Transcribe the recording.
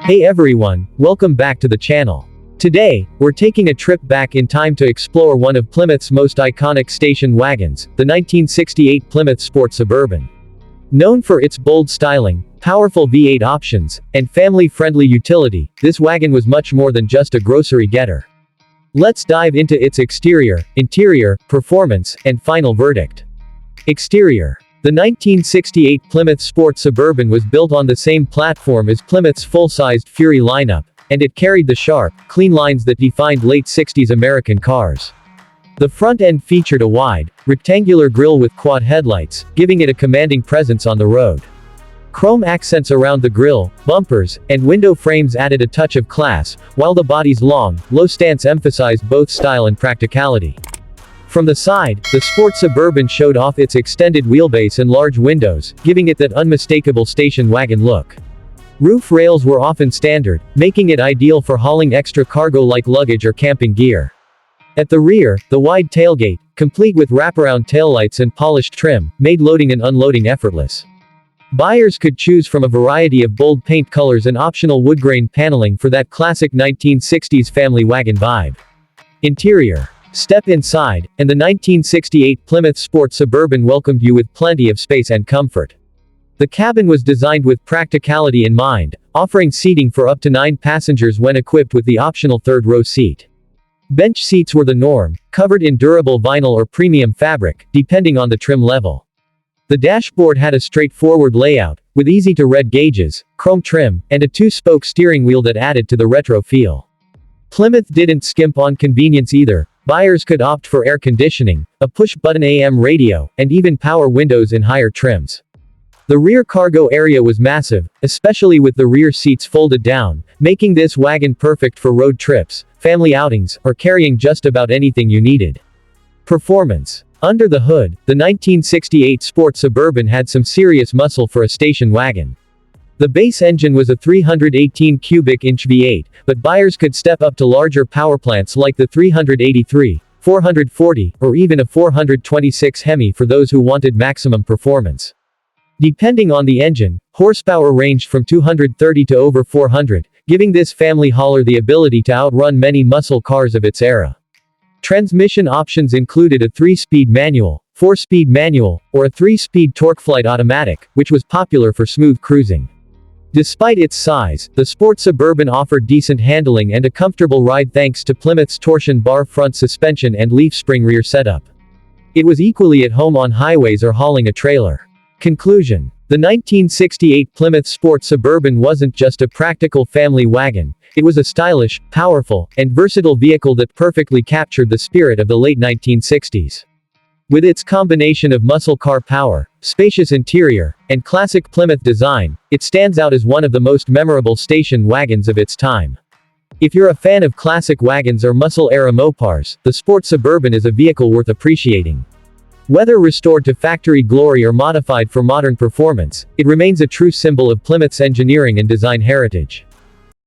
Hey everyone, welcome back to the channel. Today, we're taking a trip back in time to explore one of Plymouth's most iconic station wagons, the 1968 Plymouth Sport Suburban. Known for its bold styling, powerful V8 options, and family-friendly utility, this wagon was much more than just a grocery getter. Let's dive into its exterior, interior, performance, and final verdict. Exterior. The 1968 Plymouth Sport Suburban was built on the same platform as Plymouth's full-sized Fury lineup, and it carried the sharp, clean lines that defined late 60s American cars. The front end featured a wide, rectangular grille with quad headlights, giving it a commanding presence on the road. Chrome accents around the grille, bumpers, and window frames added a touch of class, while the body's long, low stance emphasized both style and practicality. From the side, the Sport Suburban showed off its extended wheelbase and large windows, giving it that unmistakable station wagon look. Roof rails were often standard, making it ideal for hauling extra cargo like luggage or camping gear. At the rear, the wide tailgate, complete with wraparound taillights and polished trim, made loading and unloading effortless. Buyers could choose from a variety of bold paint colors and optional wood-grain paneling for that classic 1960s family wagon vibe. Interior. Step inside, and the 1968 Plymouth Sport Suburban welcomed you with plenty of space and comfort. The cabin was designed with practicality in mind, offering seating for up to 9 passengers when equipped with the optional third-row seat. Bench seats were the norm, covered in durable vinyl or premium fabric, depending on the trim level. The dashboard had a straightforward layout, with easy-to-read gauges, chrome trim, and a 2-spoke steering wheel that added to the retro feel. Plymouth didn't skimp on convenience either. Buyers could opt for air conditioning, a push-button AM radio, and even power windows in higher trims. The rear cargo area was massive, especially with the rear seats folded down, making this wagon perfect for road trips, family outings, or carrying just about anything you needed. Performance. Under the hood, the 1968 Sport Suburban had some serious muscle for a station wagon. The base engine was a 318 cubic inch V8, but buyers could step up to larger power plants like the 383, 440, or even a 426 Hemi for those who wanted maximum performance. Depending on the engine, horsepower ranged from 230 to over 400, giving this family hauler the ability to outrun many muscle cars of its era. Transmission options included a 3-speed manual, 4-speed manual, or a 3-speed TorqueFlite automatic, which was popular for smooth cruising. Despite its size, the Sport Suburban offered decent handling and a comfortable ride thanks to Plymouth's torsion bar front suspension and leaf spring rear setup. It was equally at home on highways or hauling a trailer. Conclusion. The 1968 Plymouth Sport Suburban wasn't just a practical family wagon, it was a stylish, powerful, and versatile vehicle that perfectly captured the spirit of the late 1960s. With its combination of muscle car power, spacious interior, and classic Plymouth design, it stands out as one of the most memorable station wagons of its time. If you're a fan of classic wagons or muscle-era Mopars, the Sport Suburban is a vehicle worth appreciating. Whether restored to factory glory or modified for modern performance, it remains a true symbol of Plymouth's engineering and design heritage.